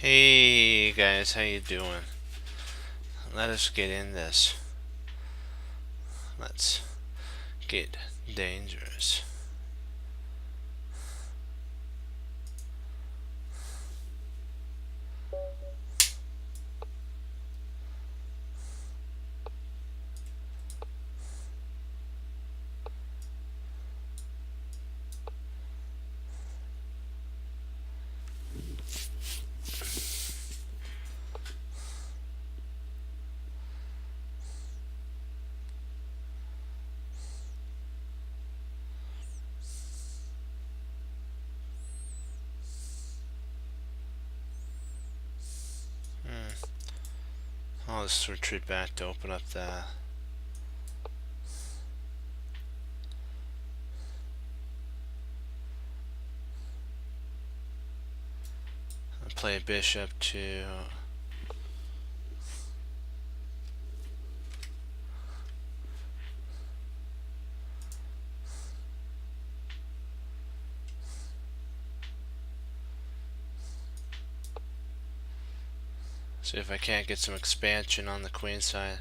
Hey guys, how you doing? Let us get in this. Let's get dangerous. I'll just retreat back to open up the play bishop to see if I can't get some expansion on the queen side.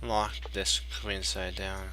Lock this queen side down.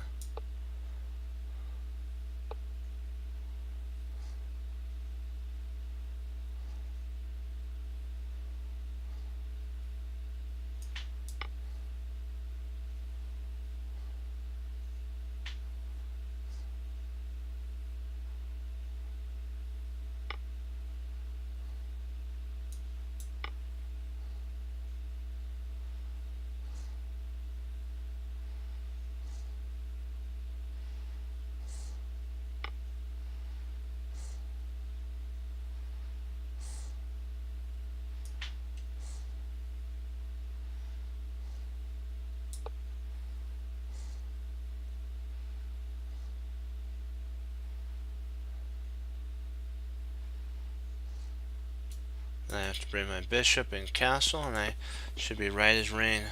I have to bring my bishop and castle, and I should be right as rain.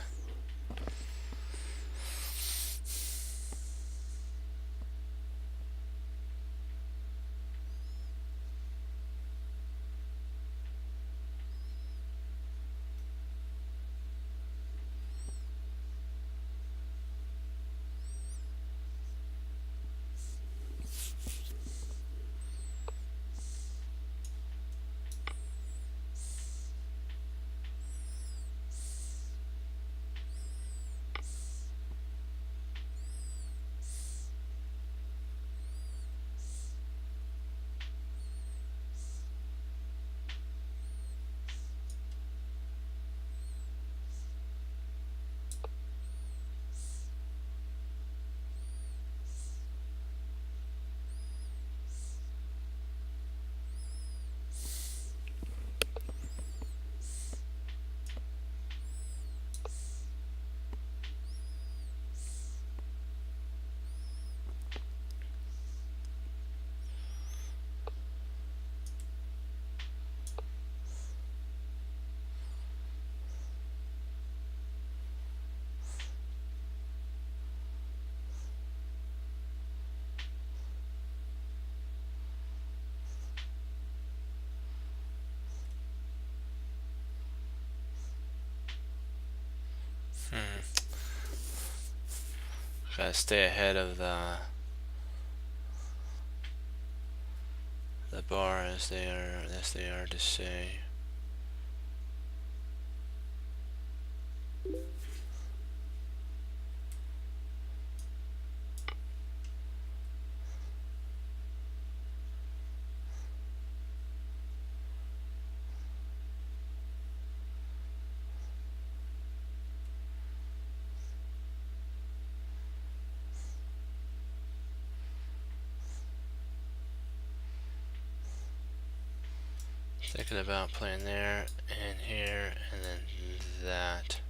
Gotta stay ahead of the bar, as they are to say. Thinking about playing there and here, and then that.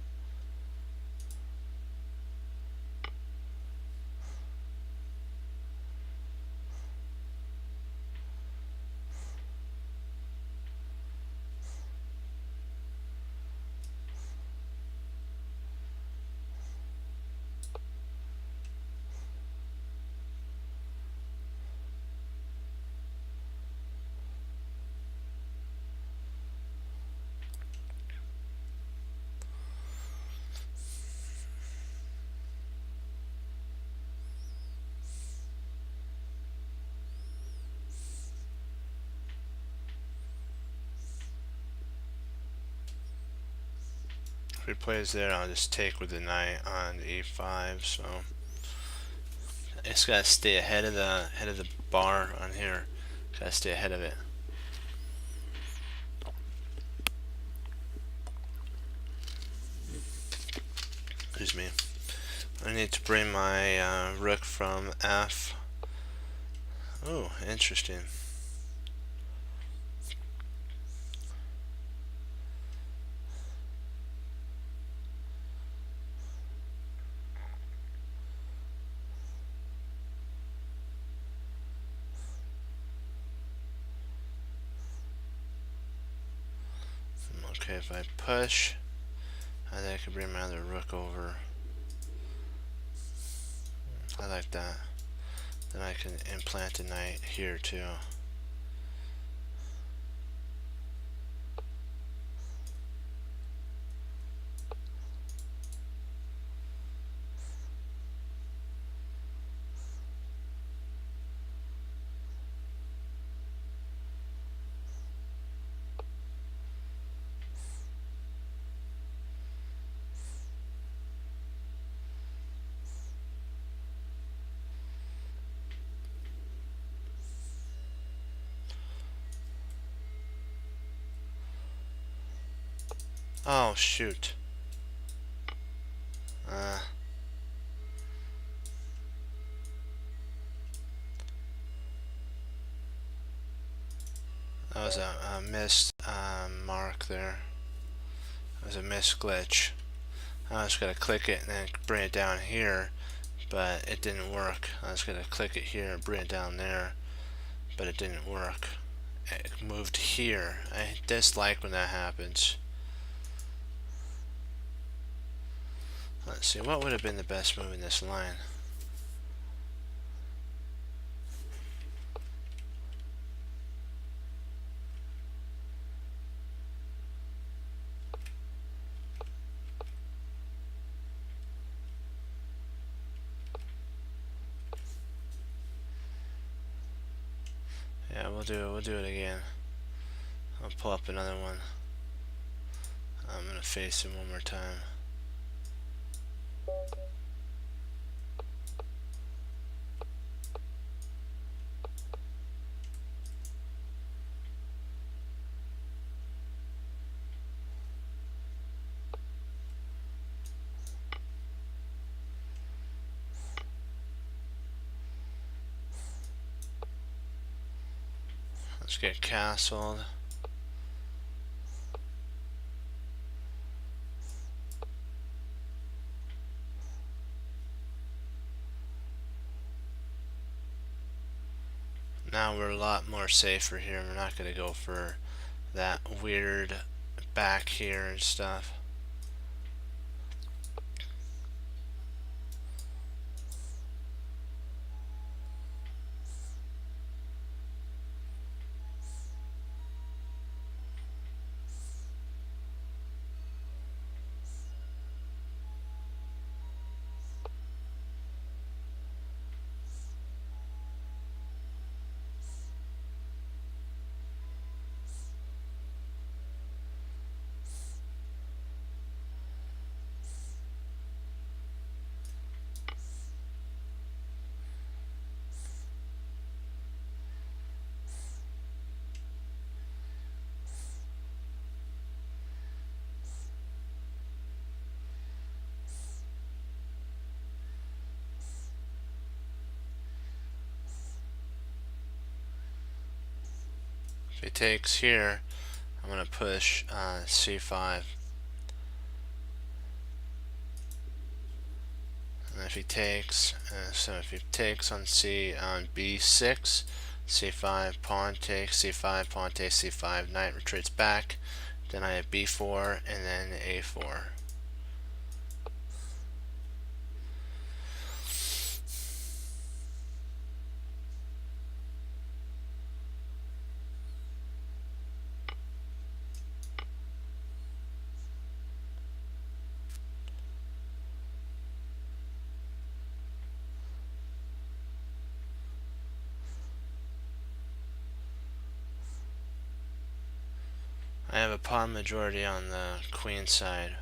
If he plays there, I'll just take with the knight on e5. So it's gotta stay ahead of the bar on here. Gotta stay ahead of it. Excuse me. I need to bring my rook from f. Oh, interesting. Okay, if I push, I think I can bring my other rook over. I like that. Then I can implant a knight here too. Oh shoot. That was a missed mark there. That was a missed glitch. I was gonna click it and then bring it down here, but it didn't work. I was gonna click it here and bring it down there, but it didn't work. It moved here. I dislike when that happens. Let's see, what would have been the best move in this line? Yeah, we'll do it again. I'll pull up another one. I'm gonna face him one more time. Let's get castled. Now we're a lot more safer here. We're not going to go for that weird back here and stuff. If he takes here, I'm going to push c5. And if he takes, so if he takes on B6, C5, pawn takes, C5, pawn takes, C5, knight retreats back. Then I have B4 and then A4. I have a pawn majority on the queen side.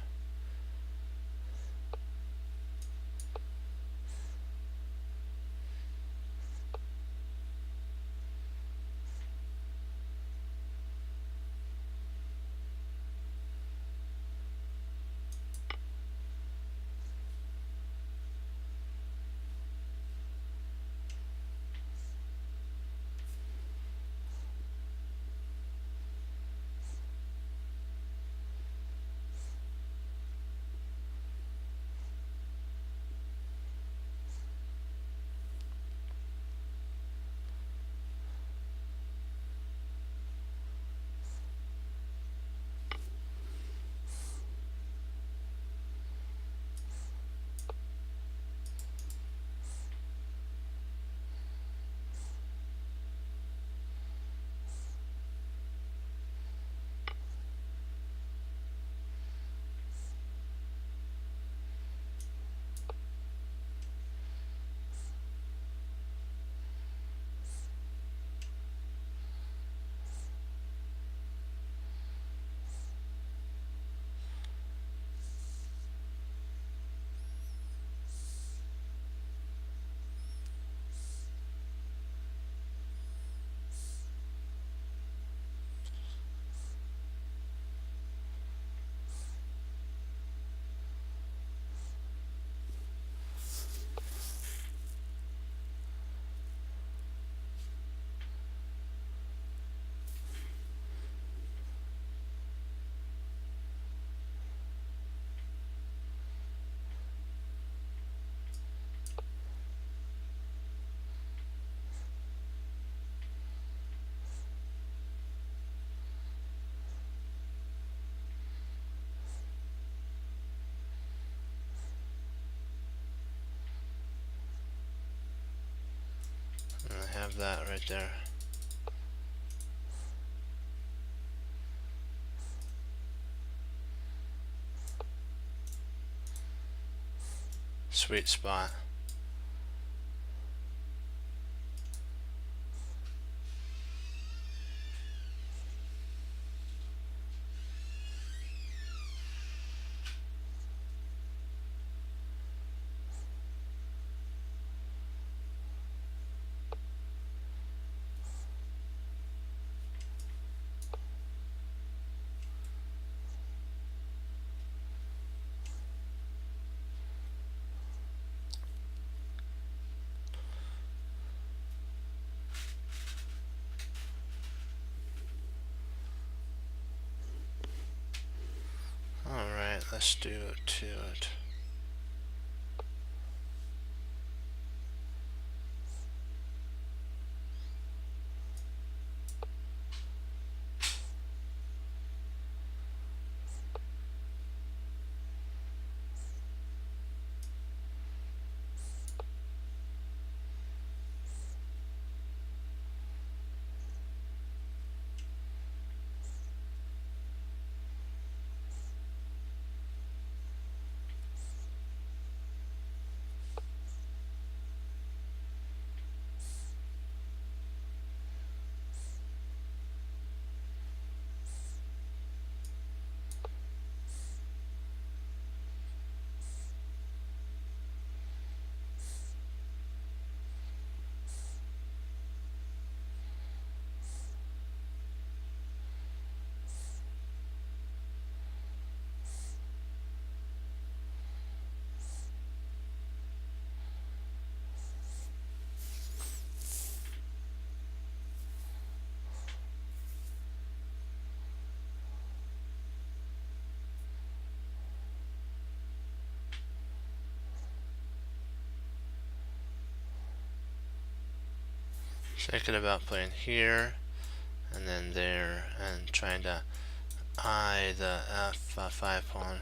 And I have that right there. Sweet spot. Alright, let's do it to it. thinking about putting here and then there and trying to eye the f5 pawn.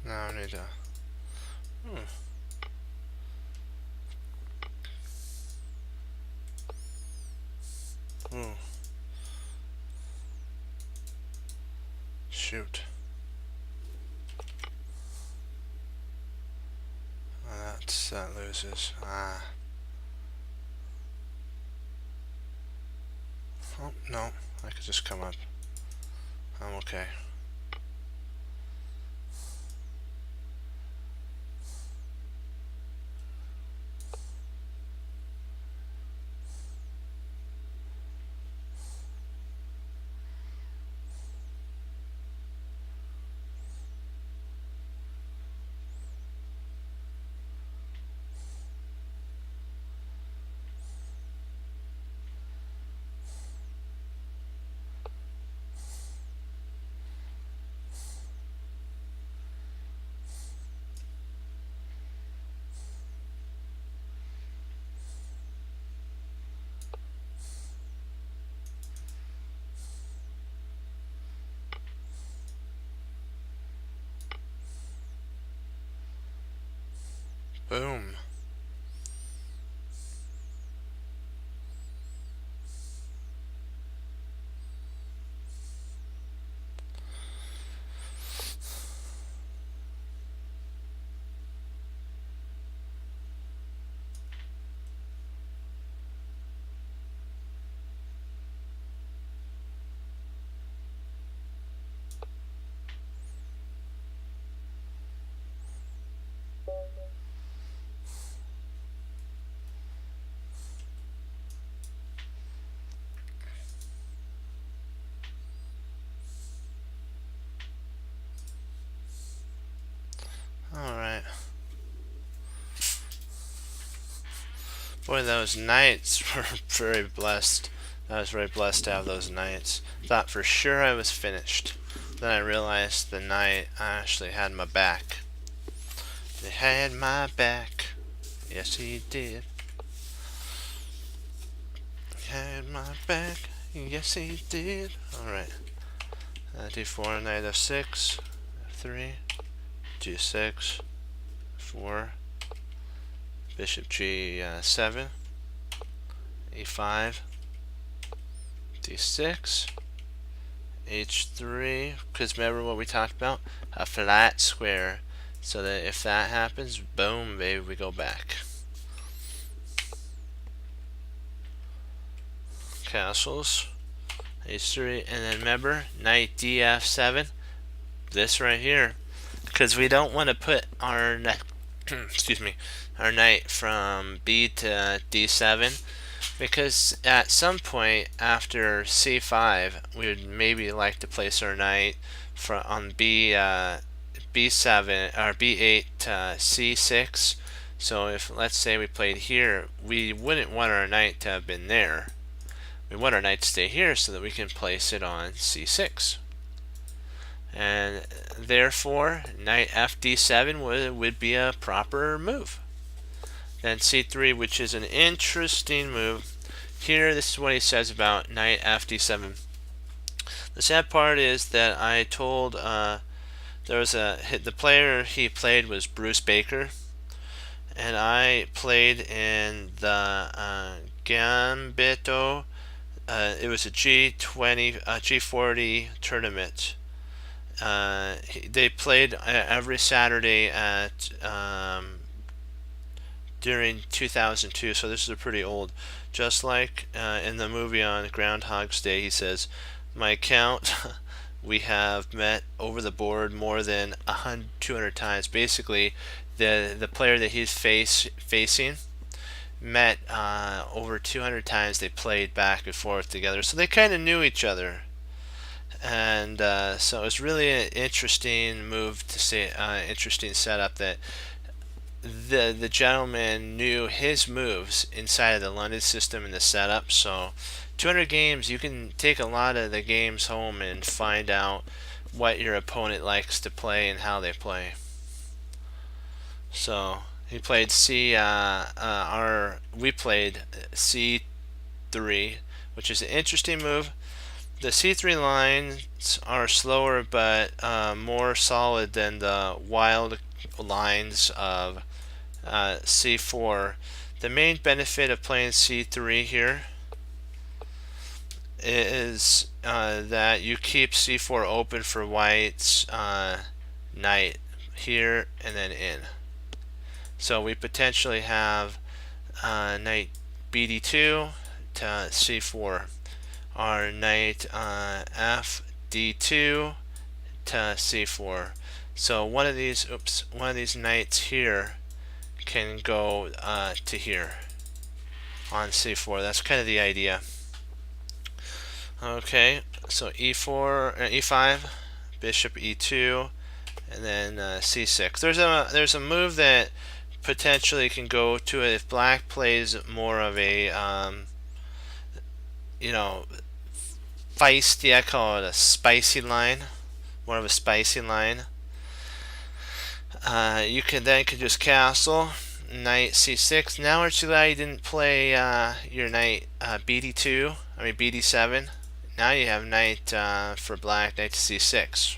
Now I need to. Shoot. That loses. Oh, no. I could just come up. I'm okay. Alright. Boy, those knights were very blessed. I was very blessed to have those knights. Thought for sure I was finished. Then I realized the knight actually had my back. They had my back. Yes, he did. He had my back. Yes, he did. Alright. D4, knight f6, f3, g6, 4, bishop g7, e5, d6, h3, because remember what we talked about? A flat square, so that if that happens, boom, baby, we go back. Castles, h3, and then remember, knight df7, this right here, because we don't want to put our excuse me, our knight from b to d7, because at some point after c5 we would maybe like to place our knight on b7 or b8 to c6. So if, let's say, we played here, we wouldn't want our knight to have been there. We want our knight to stay here so that we can place it on c6. And therefore, knight fd7 would be a proper move. Then c3, which is an interesting move. Here, this is what he says about knight fd7. The sad part is that I told there was the player he played was Bruce Baker, and I played in the Gambito. It was a G20, G40 tournament. They played every Saturday at during 2002, so this is pretty old. Just like in the movie on Groundhog's Day, he says, my count, we have met over the board more than 200 times. Basically, the player that he's facing met over 200 times. They played back and forth together, so they kind of knew each other. And so it was really an interesting move to say, interesting setup that the gentleman knew his moves inside of the London system and the setup. So 200 games, you can take a lot of the games home and find out what your opponent likes to play and how they play. So he played we played c3, which is an interesting move. The c3 lines are slower but more solid than the wild lines of c4. The main benefit of playing c3 here is that you keep c4 open for white's knight here and then in. So we potentially have knight bd2 to c4, our knight fd2 to c4. So one of these knights here can go to here on c4. That's kind of the idea. Okay, so e4, e5, bishop e2, and then c6. There's a move that potentially can go to it if black plays more of a feisty. I call it a spicy line, more of a spicy line. You can just castle knight c6. Now we're too glad you didn't play your knight bd7. Now you have knight for black, knight to c6.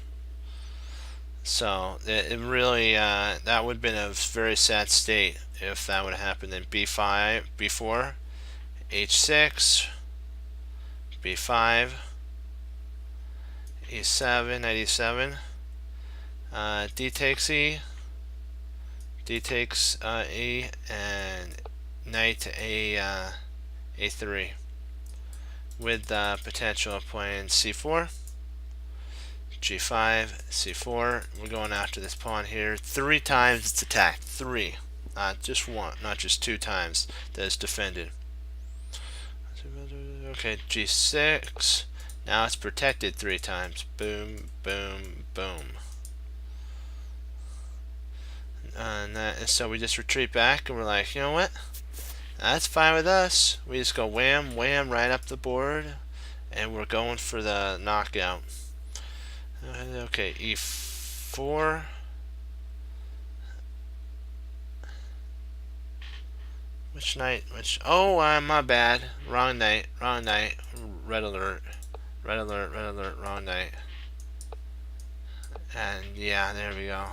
So it really that would have been a very sad state if that would have happened. Then b5, b4, h6, b5, e7, knight e7, d takes e, d takes e, and knight to a3, with the potential of playing c4, g5, c4. We're going after this pawn here. 3 times it's attacked. 3. Not just one, not just 2 times that it's defended. Okay, g6. Now it's protected 3 times. Boom, boom, boom. and so we just retreat back, and we're like, you know what? That's fine with us. We just go wham, wham, right up the board, and we're going for the knockout. Okay, e4. Which knight? Oh, my bad. Wrong knight. Wrong knight. Red alert. Red alert. Red alert. Wrong knight. And yeah, there we go.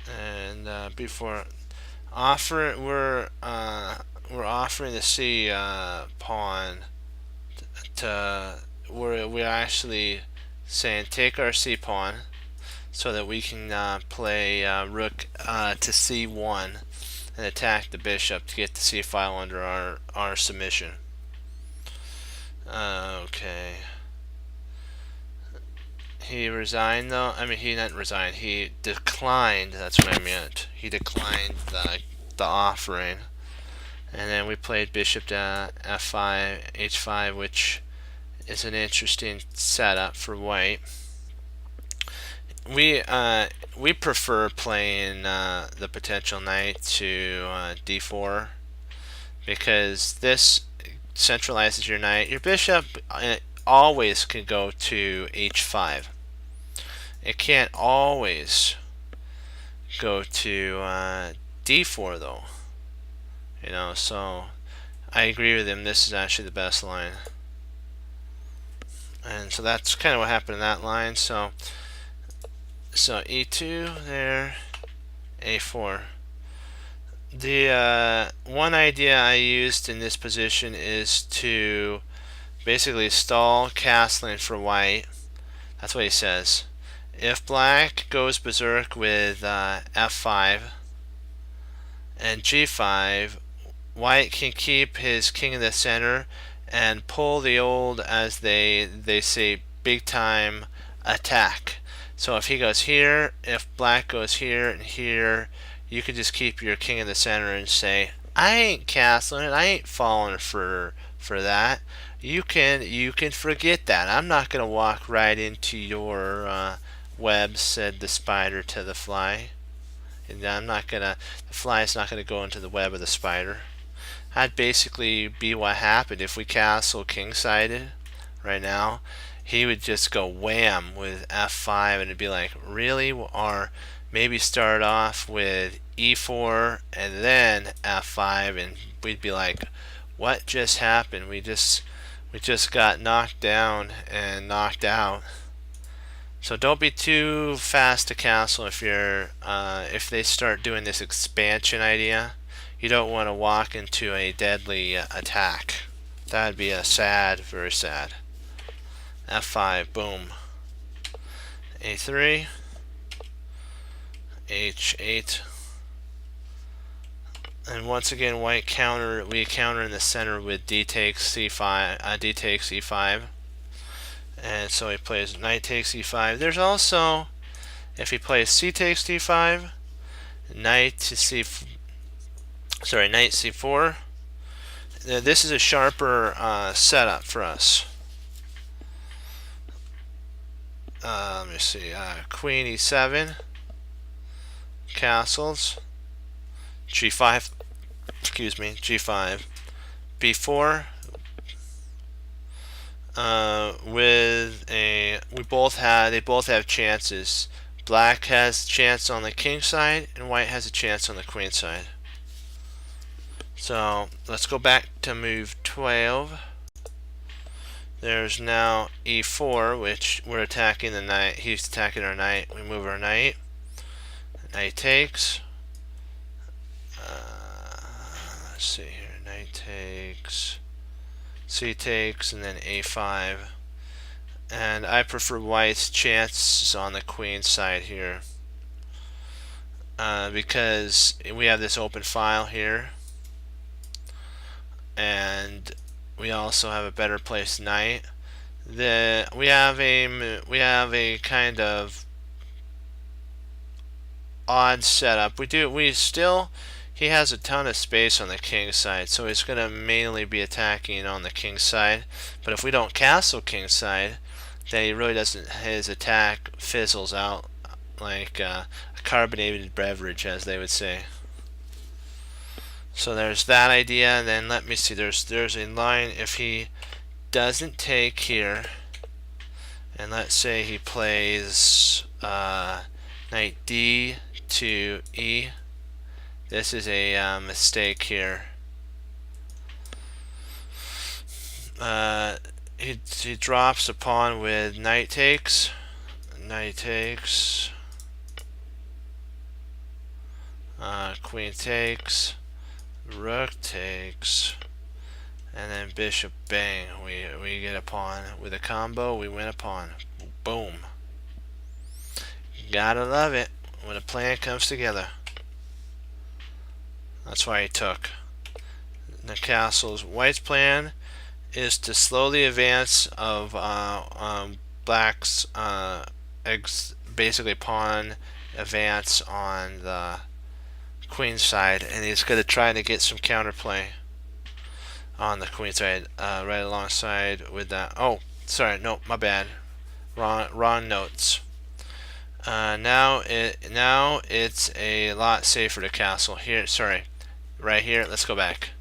And before we're offering the C pawn to we're actually saying take our C pawn so that we can play rook to C1 and attack the bishop to get the C file under our submission. Okay. He resigned though. I mean, he didn't resign. He declined. That's what I meant. He declined the offering. And then we played bishop to f5, h5, which is an interesting setup for white. We prefer playing the potential knight to d4 because this centralizes your knight. Your bishop always can go to h5. It can't always go to d4 though. You know, so I agree with him. This is actually the best line. And so that's kind of what happened in that line. So e2 there, a4. The one idea I used in this position is to basically stall castling for white. That's what he says. If black goes berserk with f5 and g5, white can keep his king in the center and pull the old, as they say, big time attack. So if he goes here, if black goes here and here, you can just keep your king in the center and say, I ain't castling it, I ain't falling for that. You can forget that. I'm not gonna walk right into your web, said the spider to the fly. And the fly's not gonna go into the web of the spider. That'd basically be what happened if we castle king-sided right now. He would just go wham with f5 and it'd be like, really? Or maybe start off with e4 and then f5 and we'd be like, what just happened? We just got knocked down and knocked out. So don't be too fast to castle if they start doing this expansion idea. You don't want to walk into a deadly attack. That'd be very sad. f5, boom. a3, h8, and once again we counter in the center with d takes c5, d takes e5, and so he plays knight takes e5. There's also, if he plays c takes d5, knight c4. This is a sharper setup for us. Let me see. Queen e7, castles, g5. Excuse me, g5, b4. They both have chances. Black has a chance on the king side, and white has a chance on the queen side. So let's go back to move 12. There's now e4, which we're attacking the knight. He's attacking our knight. We move our knight. Knight takes. Let's see here. Knight takes. C takes, and then a5. And I prefer white's chances on the queen side here. Because we have this open file here. And we also have a better placed knight. We have a kind of odd setup. He has a ton of space on the king side, so he's going to mainly be attacking on the king side. But if we don't castle king side, that he really doesn't, his attack fizzles out like a carbonated beverage, as they would say. So there's that idea, and then let me see, there's a line if he doesn't take here, and let's say he plays knight D to E. This is a mistake here. He drops a pawn with knight takes, queen takes, rook takes, and then bishop bang. We get a pawn with a combo. We win a pawn. Boom. Gotta love it when a plan comes together. That's why he took. The castle's white's plan is to slowly advance of black's basically pawn advance on the queen side, and he's going to try to get some counterplay on the queen side right alongside with that. Oh, sorry, no, my bad. Wrong notes. Now it's a lot safer to castle here. Sorry, right here. Let's go back.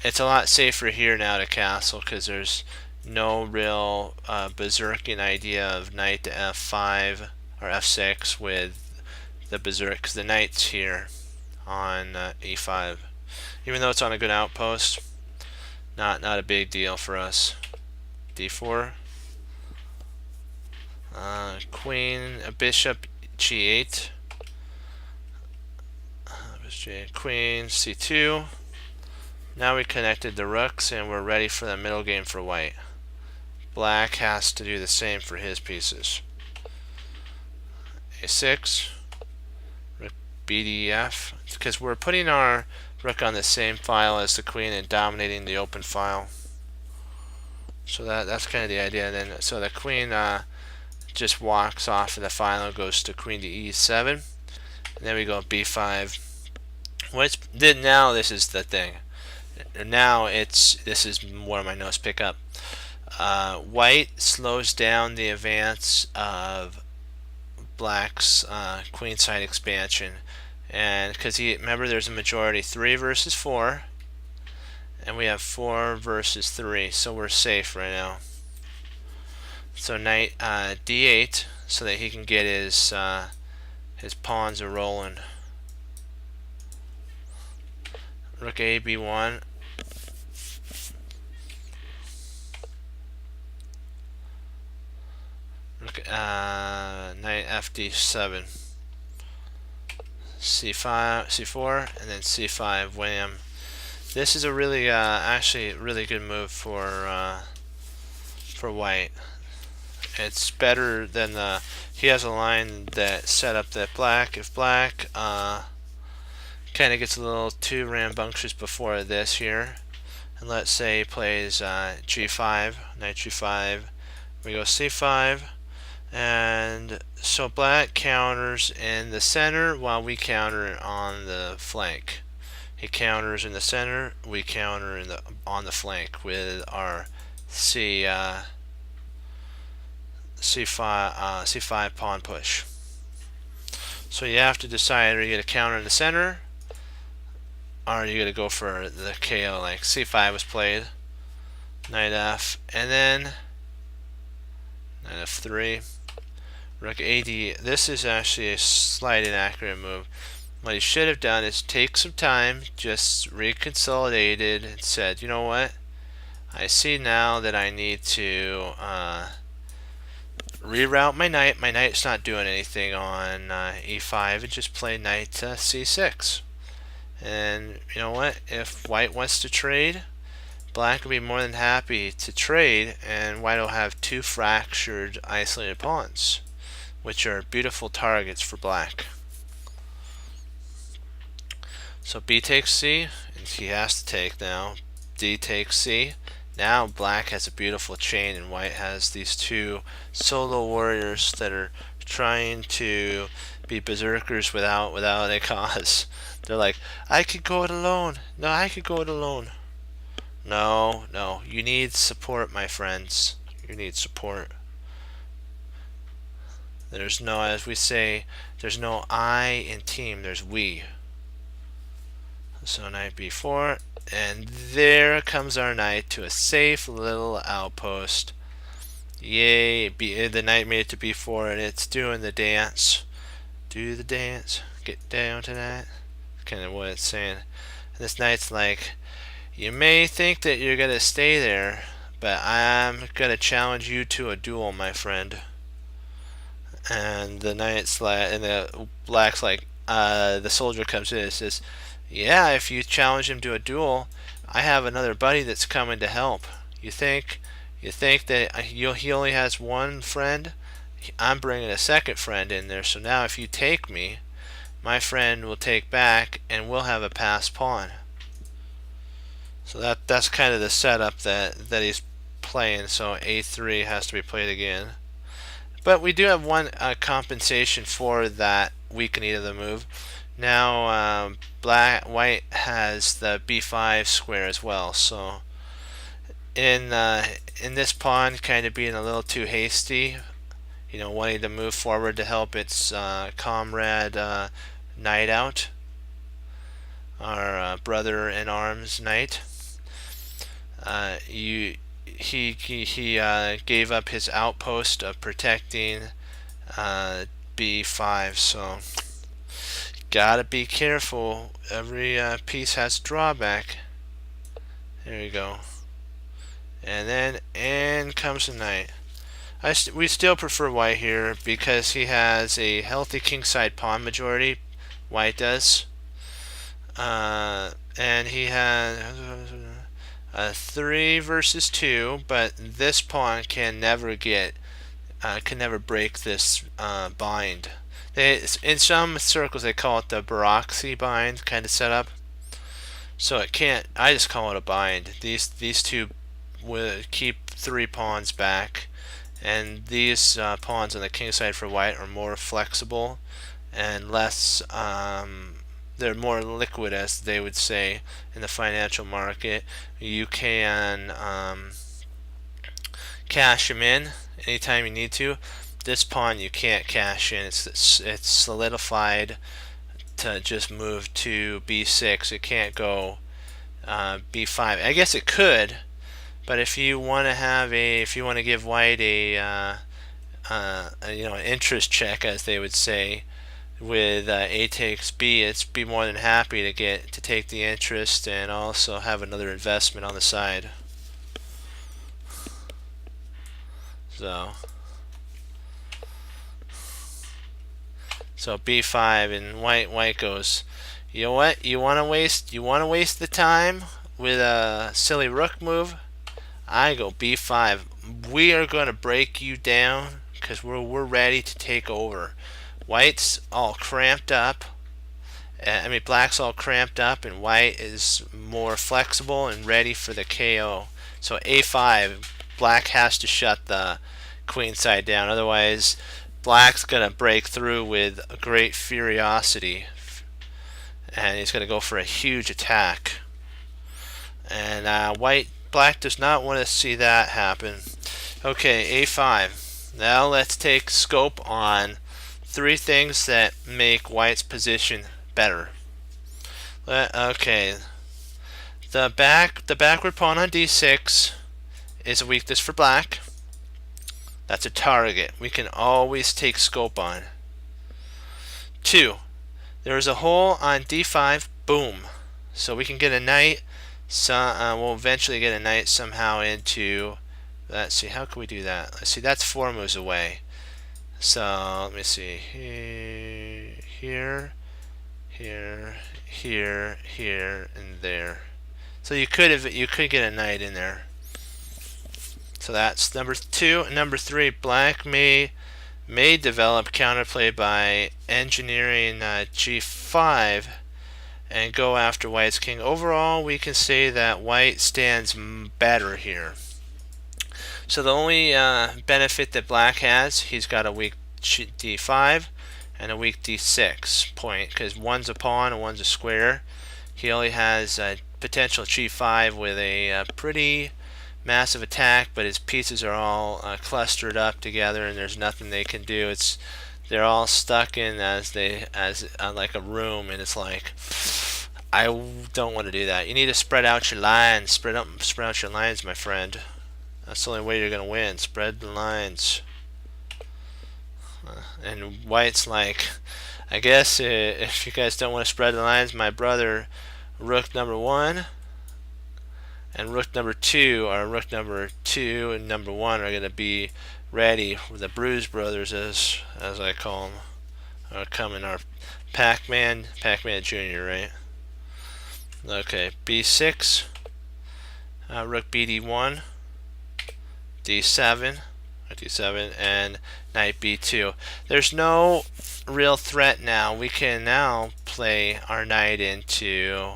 It's a lot safer here now to castle because there's no real berserking idea of knight to f5 or f6 with the berserk, because the knight's here on e5. Even though it's on a good outpost, not a big deal for us. d4, queen, bishop g8, queen c2. Now we connected the rooks and we're ready for the middle game for white. Black has to do the same for his pieces. a6, rook bdf, because we're putting our rook on the same file as the queen and dominating the open file. So that's kind of the idea. And then so the queen just walks off of the file and goes to queen to e7, and then we go b5. Now this is the thing. Now this is what my notes pick up. White slows down the advance of black's queenside expansion, and because remember there's a majority 3 versus 4, and we have 4 versus 3, so we're safe right now. So knight d8, so that he can get his pawns a rolling. Rook a b1. Knight fd7, c5, c4, and then c5. Wham! This is a really, actually, really good move for white. It's better than he has a line that set up that black. If black kind of gets a little too rambunctious before this here, and let's say he plays g5, knight g5, we go c5. And so black counters in the center while we counter on the flank. He counters in the center, we counter on the flank with our c5 pawn push. So you have to decide, are you going to counter in the center, or are you going to go for the KO like c5 was played, knight f, and then knight f3. Rook AD. This is actually a slight inaccurate move. What he should have done is take some time, just reconsolidated, and said, you know what? I see now that I need to reroute my knight. My knight's not doing anything on e5, and just play knight c6. And you know what? If white wants to trade, black will be more than happy to trade, and white will have 2 fractured, isolated pawns, which are beautiful targets for black. So b takes c, and he has to take now. D takes c. Now black has a beautiful chain, and white has these 2 solo warriors that are trying to be berserkers without a cause. They're like, I could go it alone. No, I could go it alone. No, you need support, my friends. You need support. There's no, as we say, there's no I in team, there's we. So knight b4, and there comes our knight to a safe little outpost. Yay, the knight made it to b4, and it's doing the dance. Do the dance, get down to that. Kind of what it's saying. And this knight's like, you may think that you're gonna stay there, but I'm gonna challenge you to a duel, my friend. And the knight's like, and the black's like, the soldier comes in and says, yeah, if you challenge him to a duel, I have another buddy that's coming to help. You think that he only has one friend? I'm bringing a second friend in there, so now if you take me, my friend will take back, and we'll have a passed pawn. So that's kind of the setup that he's playing. So a3 has to be played again. But we do have one compensation for that weakening of the move. Now white has the b5 square as well. So in this pawn kind of being a little too hasty, you know, wanting to move forward to help its comrade knight out, our brother in arms knight. He gave up his outpost of protecting b5, so gotta be careful. Every piece has a drawback. There you go. And then in comes the knight. We still prefer white here because he has a healthy kingside pawn majority. White does. And he has a 3 versus 2, but this pawn can never break this bind. In some circles they call it the Baroxy bind kind of setup. So it can't. I just call it a bind. These two will keep 3 pawns back, and these pawns on the king side for white are more flexible and less. They're more liquid, as they would say in the financial market. You can cash them in anytime you need to. This pawn you can't cash in. It's solidified to just move to b6. It can't go b5. I guess it could, but if you want to give white an interest check, as they would say, with a takes b, it's be more than happy to take the interest and also have another investment on the side. So b5, and white goes, you know what? You want to waste the time with a silly rook move? I go b5. We are going to break you down because we're ready to take over. White's all cramped up. Black's all cramped up, and white is more flexible and ready for the KO. So a5, black has to shut the queen side down. Otherwise, black's gonna break through with great furiosity, and he's gonna go for a huge attack. And black does not want to see that happen. Okay, a5. Now let's take scope on 3 things that make white's position better. Okay, the backward pawn on d6 is a weakness for black. That's a target we can always take scope on. 2, there's a hole on d5. Boom. So we can get a knight. We'll eventually get a knight somehow into. Let's see, how can we do that? Let's see, that's 4 moves away. So let me see, here, and there. So you could get a knight in there. So that's number 2. Number 3, black may develop counterplay by engineering g5 and go after white's king. Overall, we can say that white stands better here. So the only benefit that black has, he's got a weak d5 and a weak d6 point, because one's a pawn and one's a square. He only has a potential g5 with a pretty massive attack, but his pieces are all clustered up together, and there's nothing they can do. They're all stuck in as like a room, and it's like, I don't want to do that. You need to spread out your lines. Spread out your lines, my friend. That's the only way you're gonna win. Spread the lines. And white's like, I guess if you guys don't want to spread the lines, my brother, rook number 1 and rook number 2, or rook number 2 and number 1 are gonna be ready. The Bruise Brothers, as I call them, are coming. Our Pac-Man Jr., right? Okay, b6, rook bd1, d7, and knight b2. There's no real threat now. We can now play our knight into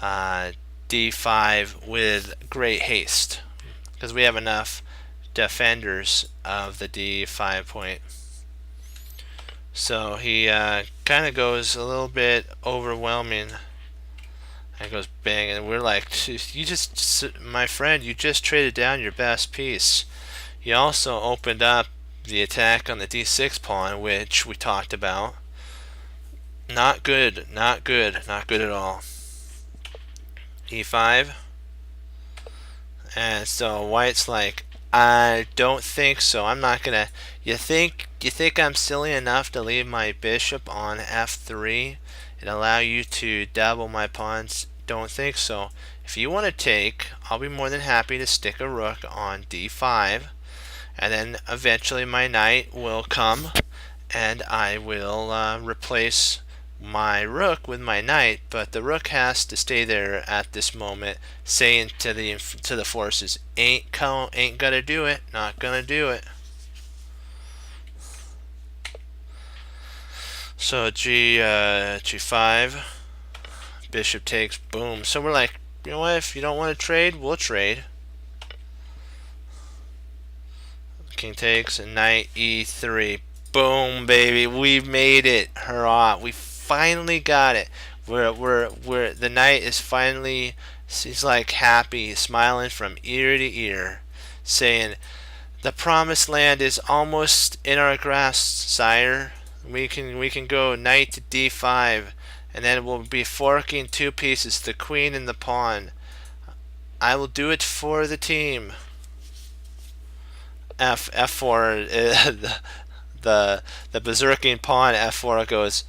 d5 with great haste, because we have enough defenders of the d5 point. So he kind of goes a little bit overwhelming. And goes bang, and we're like, my friend, you just traded down your best piece. You also opened up the attack on the d6 pawn, which we talked about. Not good at all. e5, and so white's like, I don't think so. I'm not gonna. You think I'm silly enough to leave my bishop on f3 and allow you to double my pawns? Don't think so. If you want to take, I'll be more than happy to stick a rook on d5, and then eventually my knight will come, and I will replace my rook with my knight. But the rook has to stay there at this moment, saying to the forces, ain't gonna do it, not gonna do it. So g5, bishop takes, boom. So we're like, you know what, if you don't want to trade, we'll trade. King takes, and knight e3, boom, baby, we've made it. Hurrah, we finally got it. We're the knight is finally, he's like happy, smiling from ear to ear, saying, the promised land is almost in our grasp, sire. We can go knight to d5, and then we'll be forking two pieces, the queen and the pawn. I will do it for the team. F4, the berserking pawn f4 goes,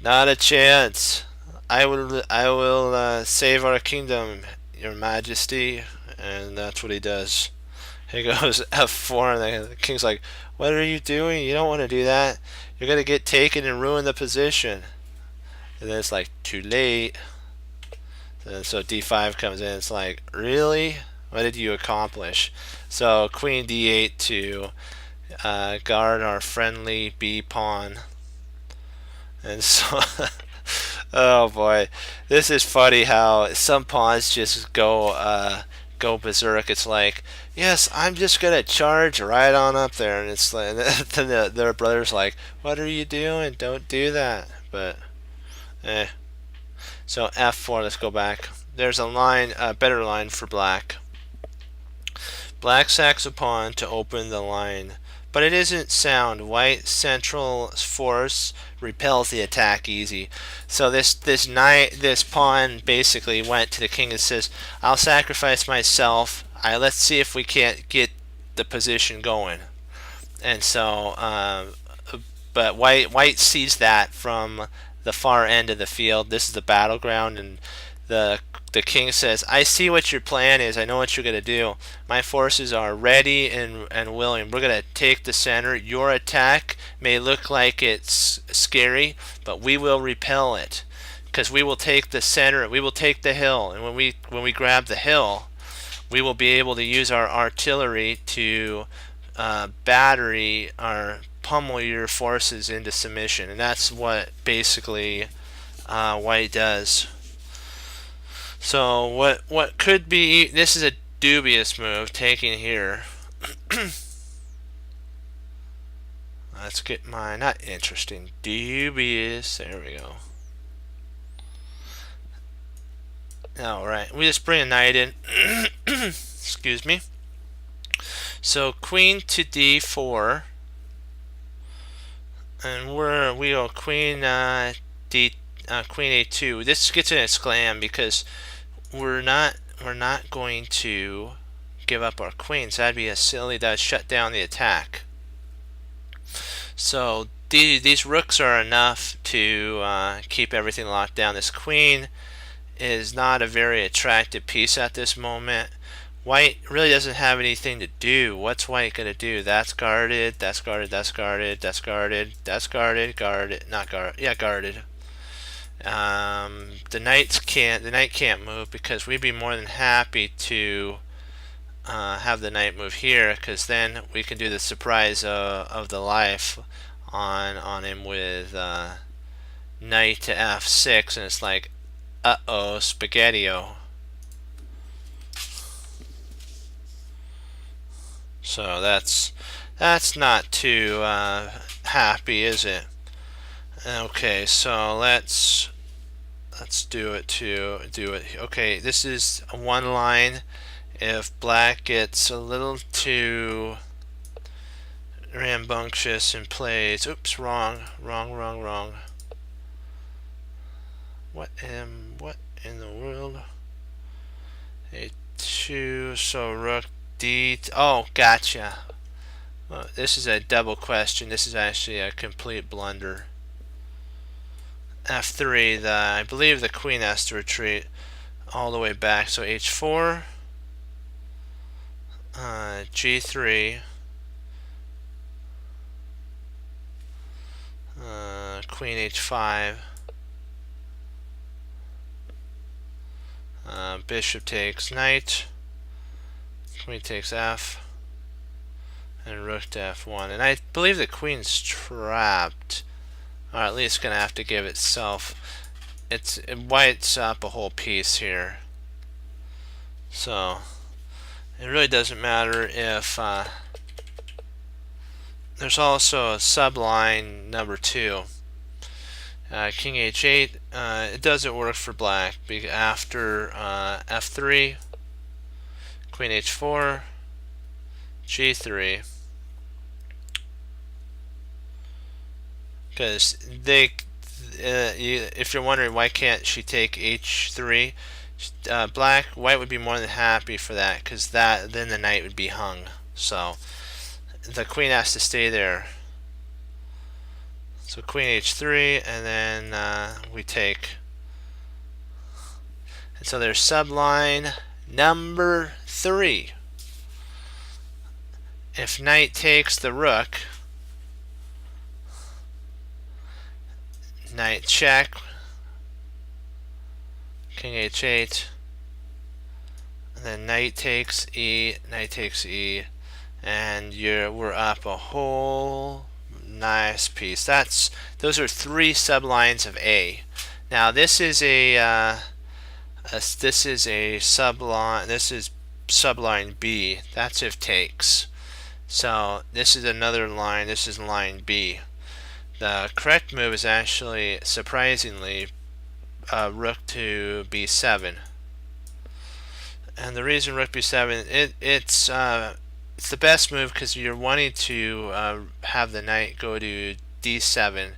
not a chance. I will save our kingdom, your majesty. And that's what he does. He goes f4, and the king's like, what are you doing? You don't want to do that. You're gonna get taken and ruin the position. And then it's like, too late. And so d5 comes in. It's like, really? What did you accomplish? So queen d8 to guard our friendly b pawn. And so, oh boy, this is funny how some pawns just go berserk. It's like, yes, I'm just gonna charge right on up there, and it's like, then their brother's like, what are you doing? Don't do that. But so f4. Let's go back. There's a line, a better line for black. Black sacks a pawn to open the line, but it isn't sound. White central force repels the attack easy. So this pawn basically went to the king and says, I'll sacrifice myself. Let's see if we can't get the position going. And so, but white sees that from the far end of the field. This is the battleground, and the king says, I see what your plan is. I know what you're going to do. My forces are ready and willing. We're going to take the center. Your attack may look like it's scary, but we will repel it, because we will take the center. We will take the hill, and when we grab the hill, we will be able to use our artillery to pummel your forces into submission. And that's what basically white does. So what could be, this is a dubious move, taking here. Let's get my, not interesting, dubious, there we go. Alright, we just bring a knight in. Excuse me. So queen to d4, and we go queen queen a2. This gets an exclam because we're not going to give up our queens. That'd be a silly. That'd shut down the attack. So these rooks are enough to keep everything locked down. This queen is not a very attractive piece at this moment. White really doesn't have anything to do. What's white going to do? That's guarded, that's guarded, that's guarded, that's guarded, that's guarded, guarded, not guarded, yeah, guarded. The knight can't move because we'd be more than happy to have the knight move here, because then we can do the surprise of the life on him with knight to f6, and it's like, uh-oh, spaghetti-o. So that's not too happy, is it? Okay, so let's do it. Okay, this is one line. If black gets a little too rambunctious and plays, oops, wrong. What in the world? A2, so rook D. Oh, gotcha. Well, this is a double question. This is actually a complete blunder. F3, I believe the queen has to retreat all the way back. So H4, G3, Queen H5, bishop takes knight, queen takes F, and rook to F1. And I believe the queen's trapped, or at least gonna have to give itself. It whites up a whole piece here, so it really doesn't matter if there's also a subline number 2. King H8, it doesn't work for black after F3, Queen H4, G3, because if you're wondering why can't she take H3, white would be more than happy for that, because then the knight would be hung. So the queen has to stay there. So Queen H3, and then we take. And so there's subline number 3. If knight takes the rook, knight check, King H8, and then knight takes E, and we're up a whole nice piece. Those are 3 sublines of A. Now this is a subline. This is subline B. That's if takes. So this is another line. This is line B. The correct move is actually, surprisingly, rook to B7. And the reason rook B7, it's the best move because you're wanting to have the knight go to D7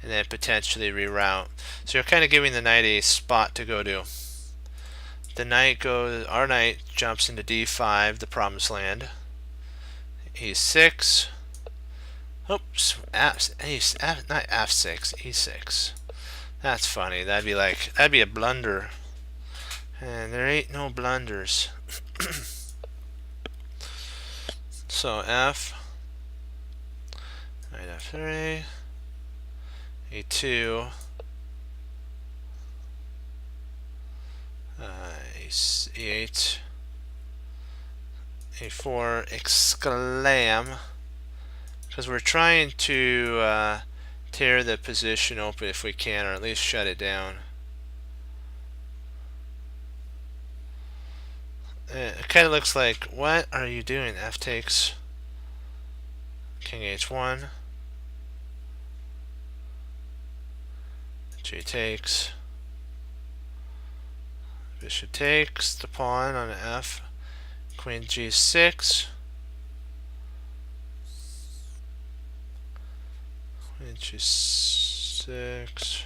and then potentially reroute. So you're kind of giving the knight a spot to go to. Our knight jumps into D5, the promised land. E6. Oops, not F6, E6. That's funny. That'd be a blunder. And there ain't no blunders. So F, knight F3, E2, E8, A4, exclam, because we're trying to tear the position open if we can, or at least shut it down. It kind of looks like, what are you doing? F takes, King H1, G takes, bishop takes the pawn on F, Queen G6. Queen G6.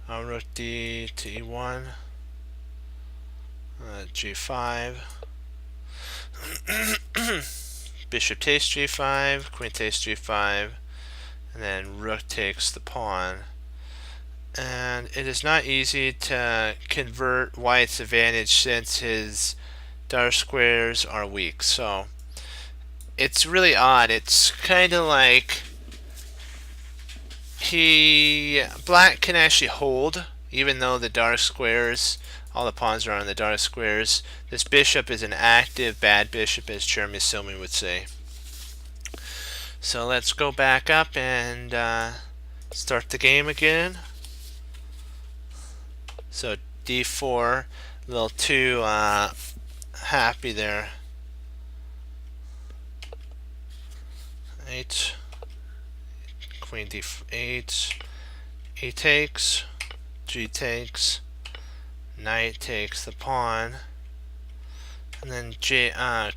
Rook D to E1. G5. Bishop takes G5. Queen takes G5. And then Rook takes the pawn. And it is not easy to convert White's advantage since his dark squares are weak. So it's really odd. It's kind of like Black can actually hold even though the dark squares, all the pawns are on the dark squares. This bishop is an active bad bishop, as Jeremy Silman would say. So let's go back up and start the game again. So D4, a little too happy there. 8, Queen D8, E takes, G takes, Knight takes the pawn, and then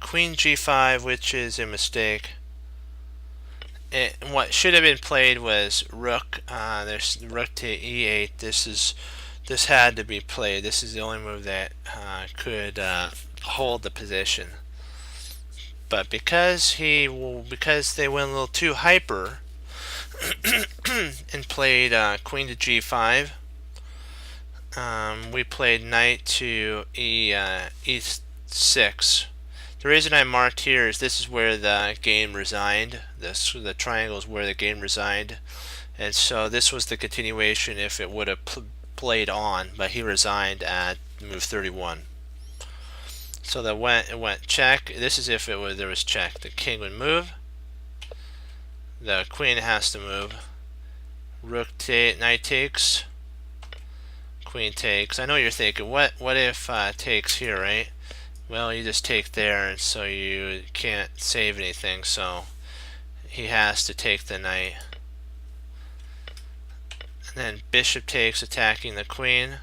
Queen G5, which is a mistake. What should have been played was Rook. There's Rook to E8. This had to be played. This is the only move that could hold the position. But because they went a little too hyper and played Queen to G5, we played Knight to E6. The reason I marked here is this is where the game resigned. The triangle is where the game resigned, and so this was the continuation if it would have played on, but he resigned at move 31. So it went check. This is if there was check. The king would move. The queen has to move. Knight takes. Queen takes. I know you're thinking, what if takes here, right? Well, you just take there, and so you can't save anything. So he has to take the knight. And then bishop takes, attacking the queen.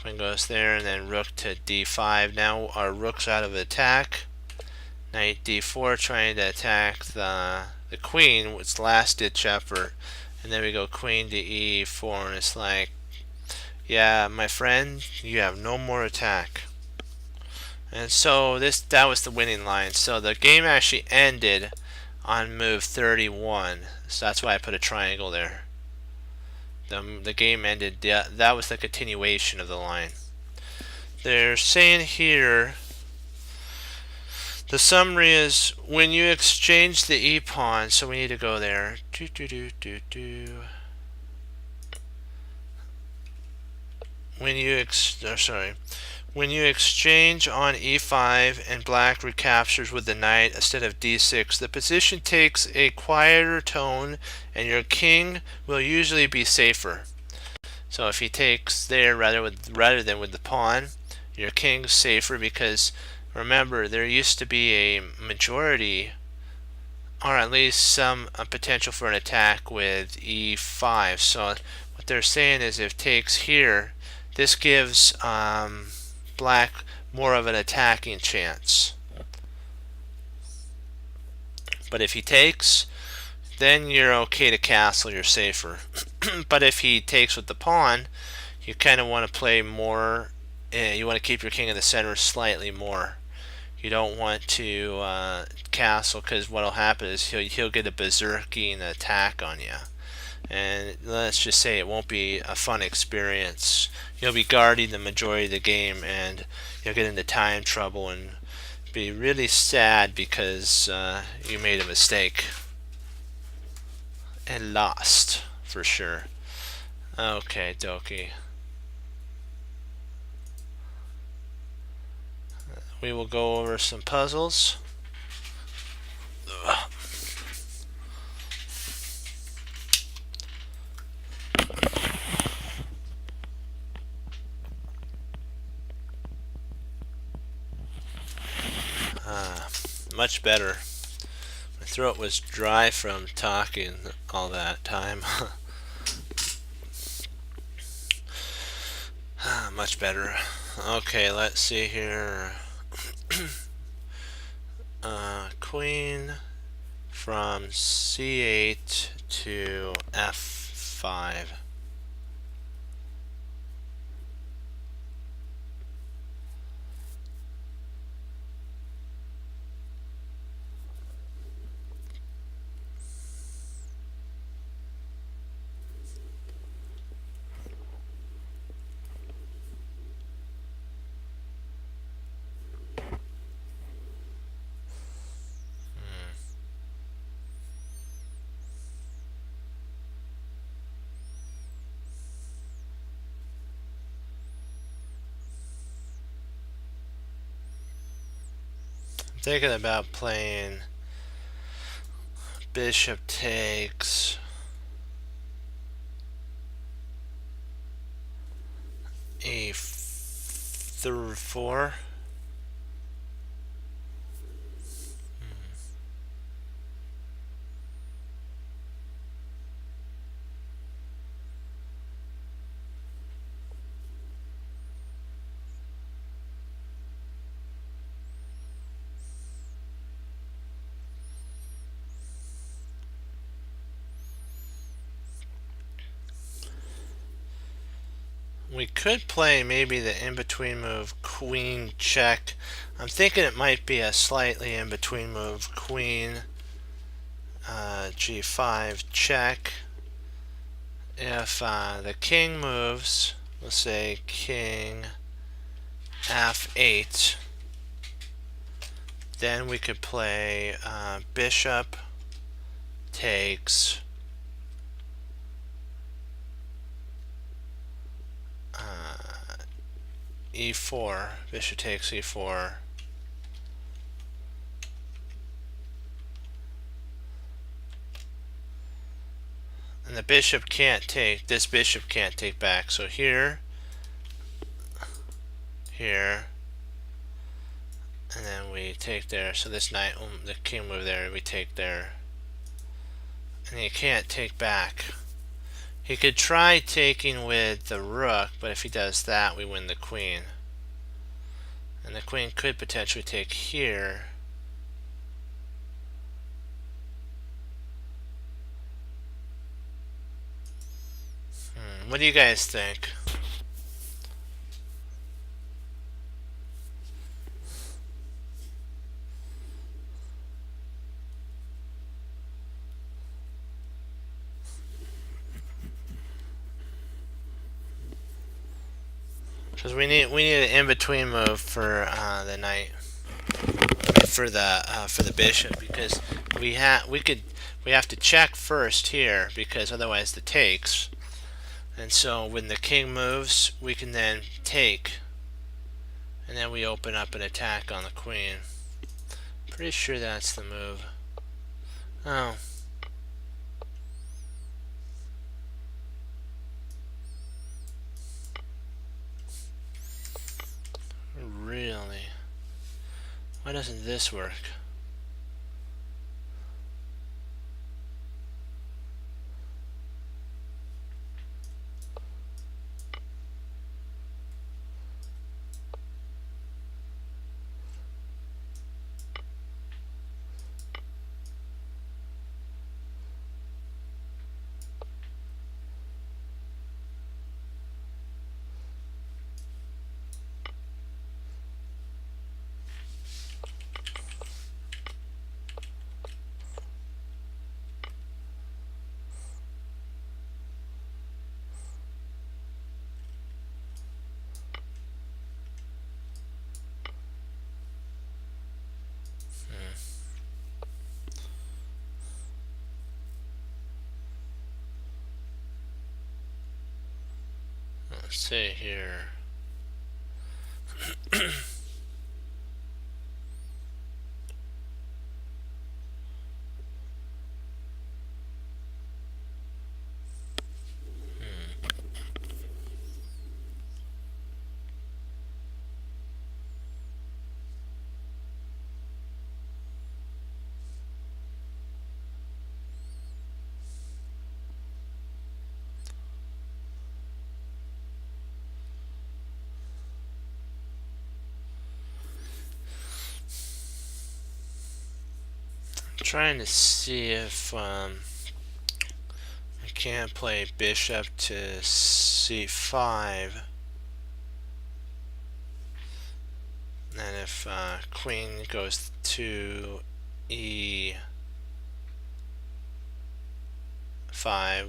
Queen goes there, and then rook to D5. Now our rook's out of attack. Knight D4, trying to attack the queen. It's last ditch effort. And then we go queen to E4, and it's like, yeah, my friend, you have no more attack. And so that was the winning line. So the game actually ended on move 31. So that's why I put a triangle there. The game ended. That was the continuation of the line. They're saying here, the summary is when you exchange the E pawn. So we need to go there. When you exchange on E5 and black recaptures with the knight instead of D6, the position takes a quieter tone and your king will usually be safer. So if he takes there rather than with the pawn, your king's safer because remember there used to be a majority or at least some potential for an attack with E5. So what they're saying is if takes here, this gives black more of an attacking chance. But if he takes, then you're okay to castle, you're safer. But if he takes with the pawn, you kind of want to play more, you want to keep your king in the center slightly more. You don't want to castle because what will happen is he'll get a berserking attack on you. And let's just say it won't be a fun experience. You'll be guarding the majority of the game and you'll get into time trouble and be really sad because you made a mistake and lost for sure. Okay, dokie. We will go over some puzzles. Much better. My throat was dry from talking all that time. Much better. Okay, let's see here. queen from c8 to f5. I'm thinking about playing bishop takes a4. We could play maybe the in-between move queen check. I'm thinking it might be a slightly in-between move queen g5 check. If the king moves, let's say king f8, then we could play bishop takes e4, bishop takes e4, and the bishop can't take, this bishop can't take back, so here, here, and then we take there, so this knight, the king move there, we take there, and he can't take back. He could try taking with the rook, but if he does that, we win the queen. And the queen could potentially take here. What do you guys think? Because we need an in-between move for the knight, for the bishop, because we have to check first here, because otherwise the takes, and so when the king moves we can then take, and then we open up an attack on the queen. Pretty sure that's the move. Oh. Really? Why doesn't this work? Let's see here. trying to see if I can't play bishop to c5. And if queen goes to e5,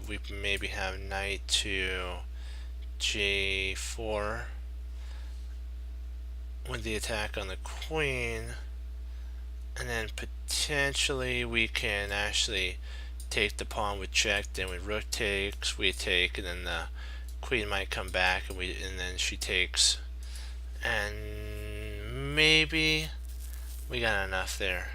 we maybe have knight to g4 with the attack on the queen, and then potentially we can actually take the pawn with check, then with rook takes, we take, and then the queen might come back, and then she takes, and maybe we got enough there.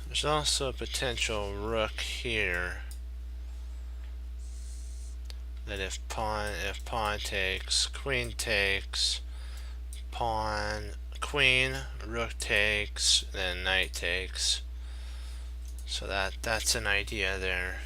There's also a potential rook here, that if pawn takes, queen takes, pawn, queen, rook takes, then knight takes. So that's an idea there.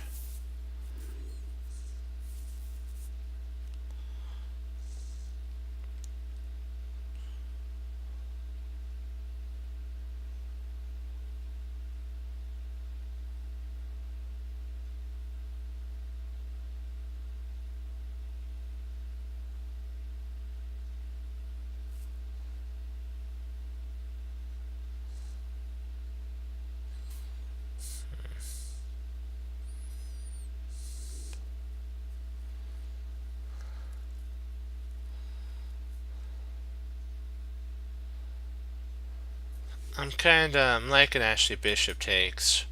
I'm liking actually bishop takes.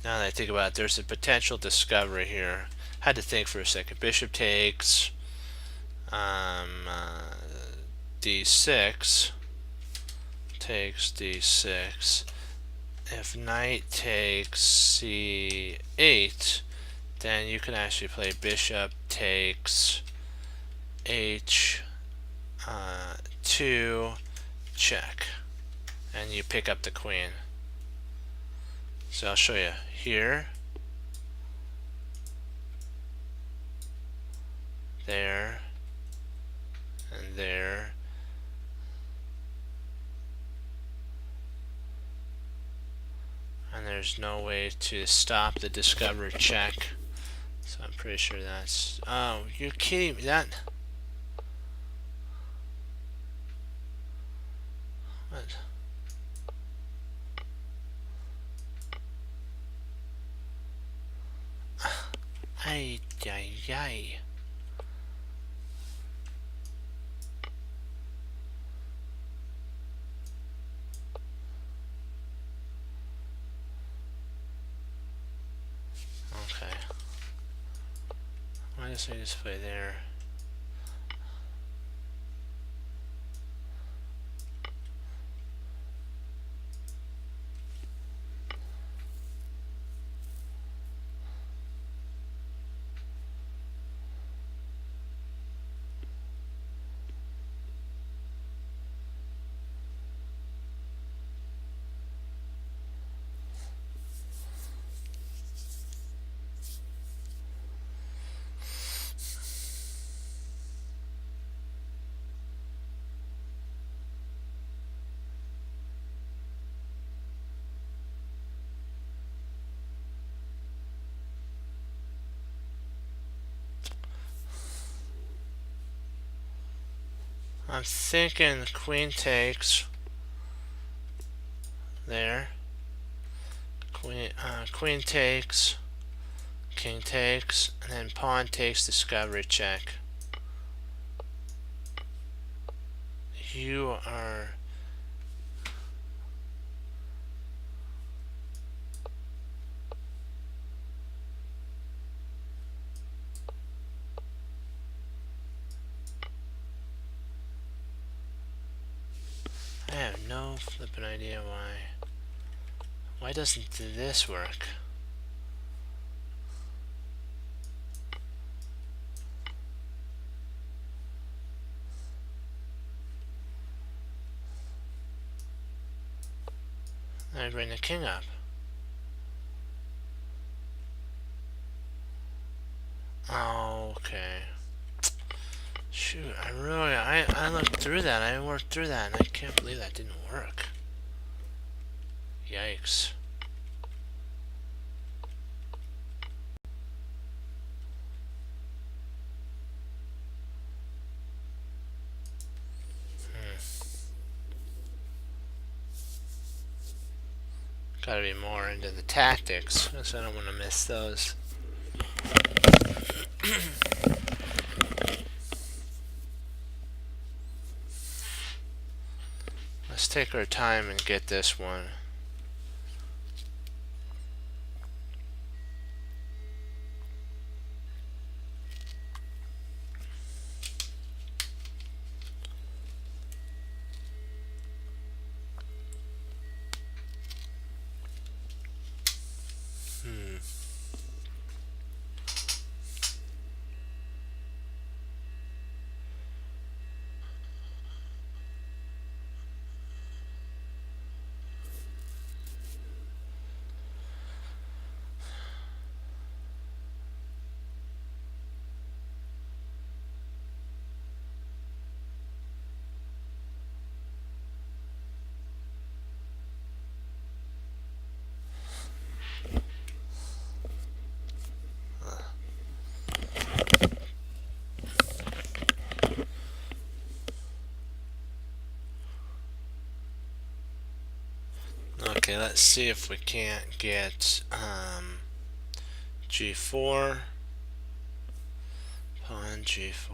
Now that I think about it, there's a potential discovery here. Had to think for a second. Bishop takes, d6, takes d6. If knight takes c8, then you can actually play bishop takes h2 check, and you pick up the queen. So I'll show you here, there, and there. And there's no way to stop the discover check. So I'm pretty sure that's... Oh, you're kidding me. That... What? Ay, ay, ay. Okay. Why does I just play there? I'm thinking queen takes there. Queen takes, king takes, and then pawn takes discovery check. You are no flippin' idea why. Why doesn't this work? I bring the king up. Oh, okay. Shoot, I looked through that, I worked through that, and I can't believe that didn't work. Yikes. Gotta be more into the tactics, so I don't want to miss those. Let's take our time and get this one. Okay, let's see if we can't get G4, pawn G4.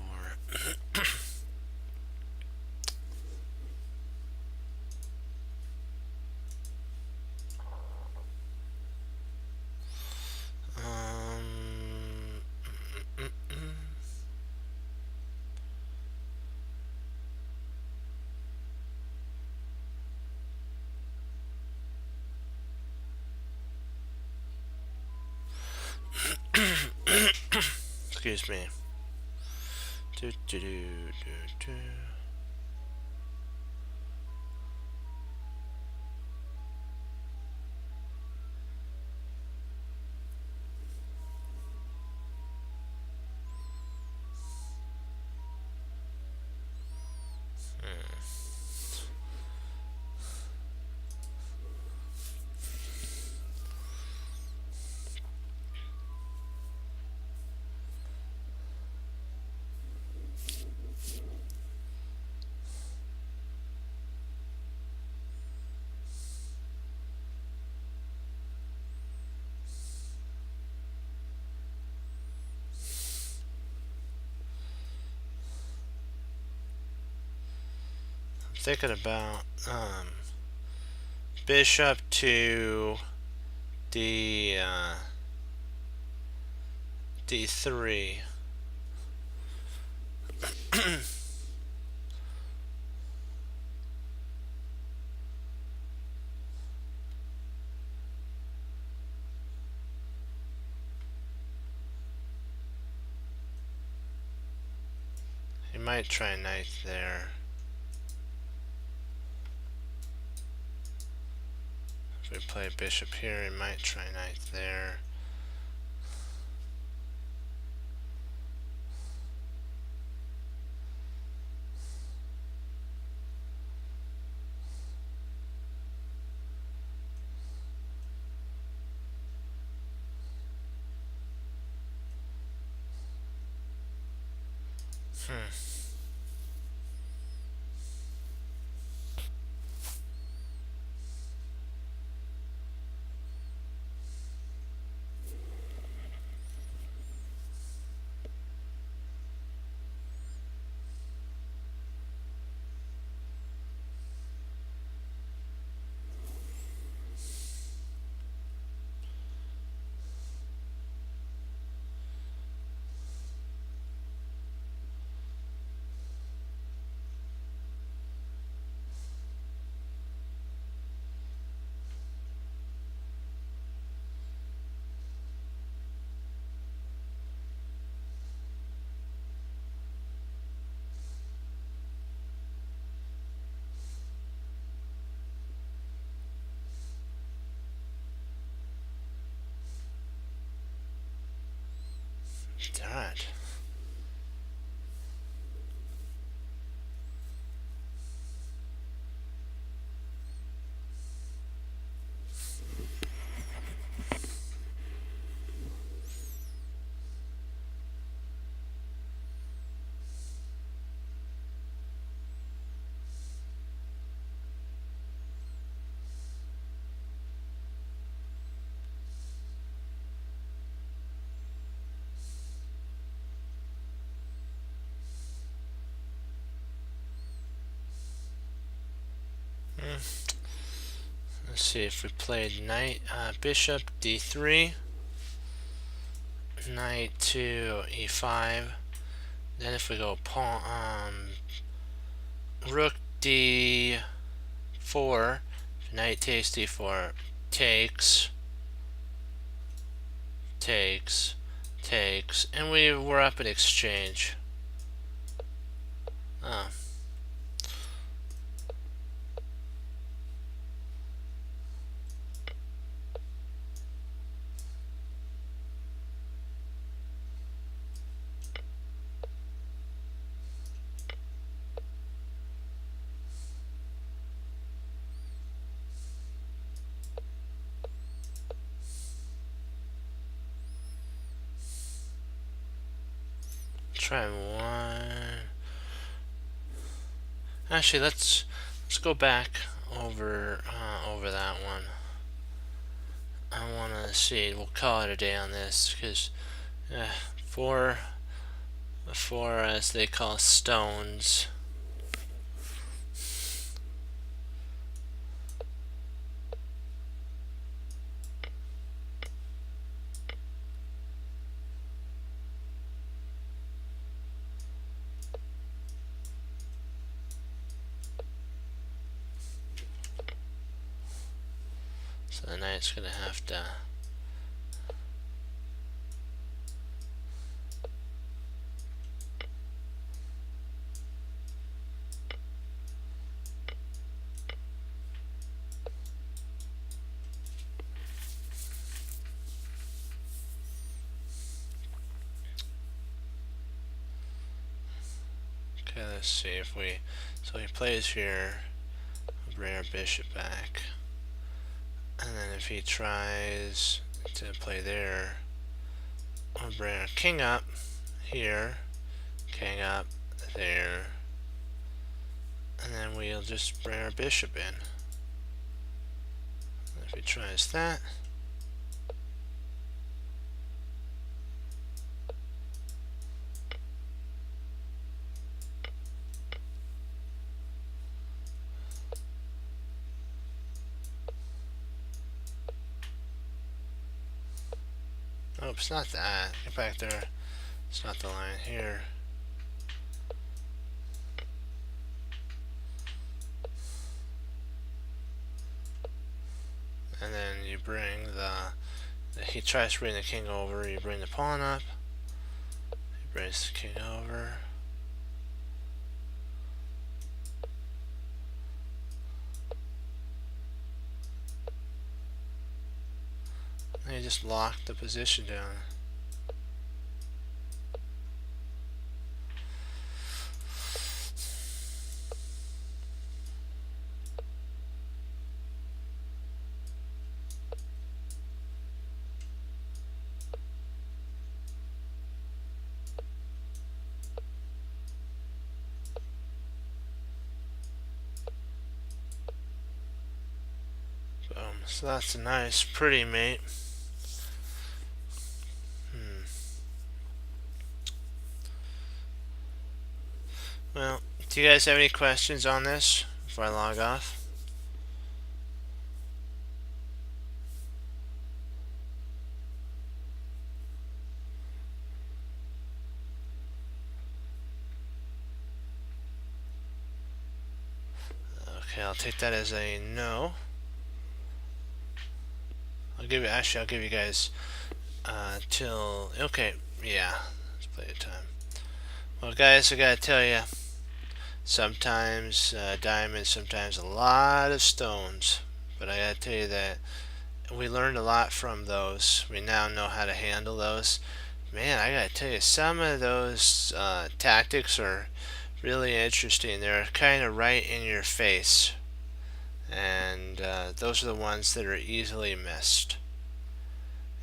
Excuse me. Do, do, do, do, do. Thinking about bishop to D3. He might try knight there. If we play bishop here, he might try knight there. Let's see if we played knight, bishop d3, knight to e5. Then if we go pawn, rook d4, knight takes d4, takes, and we're up in exchange. Oh. Try one. Actually, let's go back over that one. I want to see. We'll call it a day on this because four, as they call stones. So the knight's gonna have to. Okay, let's see if we. So he plays here. We'll bring our bishop back. And then if he tries to play there, we'll bring our king up here, king up there, and then we'll just bring our bishop in. And if he tries that, oh, it's not that. Get back there. It's not the line here. And then you bring he tries to bring the king over, you bring the pawn up, he brings the king over. And you just lock the position down. So that's a nice, pretty mate. Well, do you guys have any questions on this before I log off? Okay, I'll take that as a no. I'll give you guys till, okay, yeah, let's play a time. Well guys, I gotta tell you, sometimes diamonds, sometimes a lot of stones, but I gotta tell you that we learned a lot from those. We now know how to handle those. Man, I gotta tell you, some of those tactics are really interesting. They're kind of right in your face, and those are the ones that are easily missed.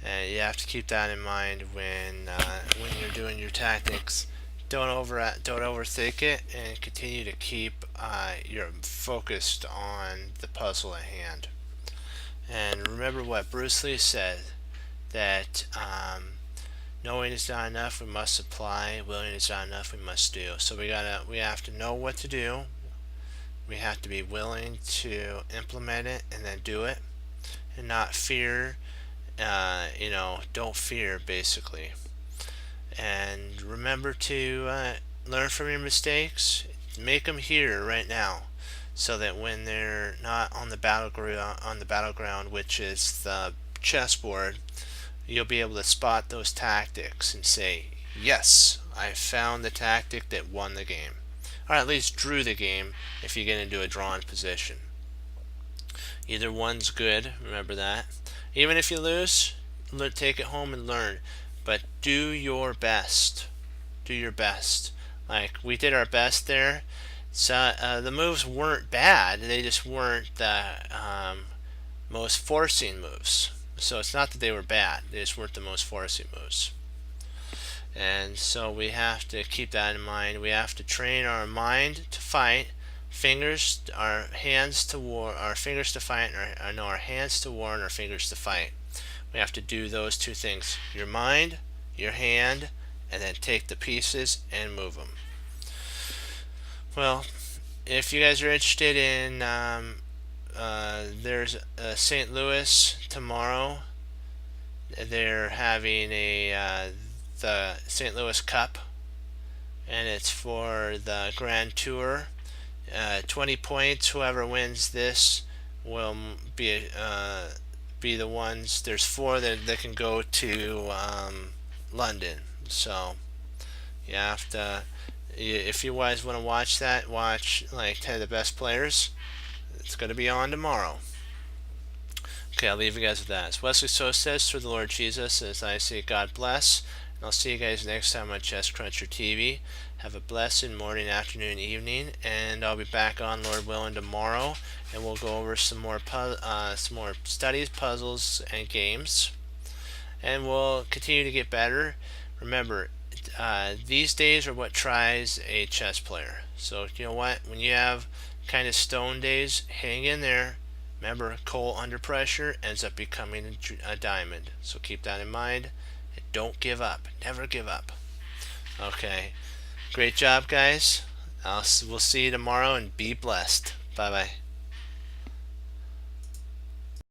And you have to keep that in mind when you're doing your tactics. Don't overthink it, and continue to keep you're focused on the puzzle at hand. And remember what Bruce Lee said, that knowing is not enough, we must apply. Willing is not enough, we must do. So we have to know what to do. We have to be willing to implement it and then do it, and not fear. Don't fear, basically. And remember to learn from your mistakes. Make them here right now, so that when they're not on the battleground, which is the chessboard, you'll be able to spot those tactics and say, yes, I found the tactic that won the game, or at least drew the game if you get into a drawn position. Either one's good, remember that. Even if you lose, take it home and learn, but do your best. Do your best. Like, we did our best there. So the moves weren't bad, they just weren't the most forcing moves. So it's not that they were bad, they just weren't the most forcing moves. And so we have to keep that in mind. We have to train our mind to fight, our hands to war, our fingers to fight, and our hands to war and our fingers to fight. We have to do those two things: your mind, your hand, and then take the pieces and move them. Well, if you guys are interested in, there's St. Louis tomorrow. They're having the St. Louis Cup, and it's for the Grand Tour. 20 points. Whoever wins this will be the ones. There's 4 that can go to London. So you have to, if you guys want to watch that, watch like 10 of the best players. It's going to be on tomorrow. Okay, I'll leave you guys with that. As Wesley So says, through the Lord Jesus, as I say, God bless. And I'll see you guys next time on Chess Cruncher TV. Have a blessed morning, afternoon, evening, and I'll be back on, Lord willing, tomorrow, and we'll go over some more studies, puzzles, and games, and we'll continue to get better. Remember, these days are what tries a chess player. So you know what? When you have kind of stone days, hang in there. Remember, coal under pressure ends up becoming a diamond. So keep that in mind. And don't give up. Never give up. Okay. Great job, guys. We'll see you tomorrow, and be blessed. Bye-bye.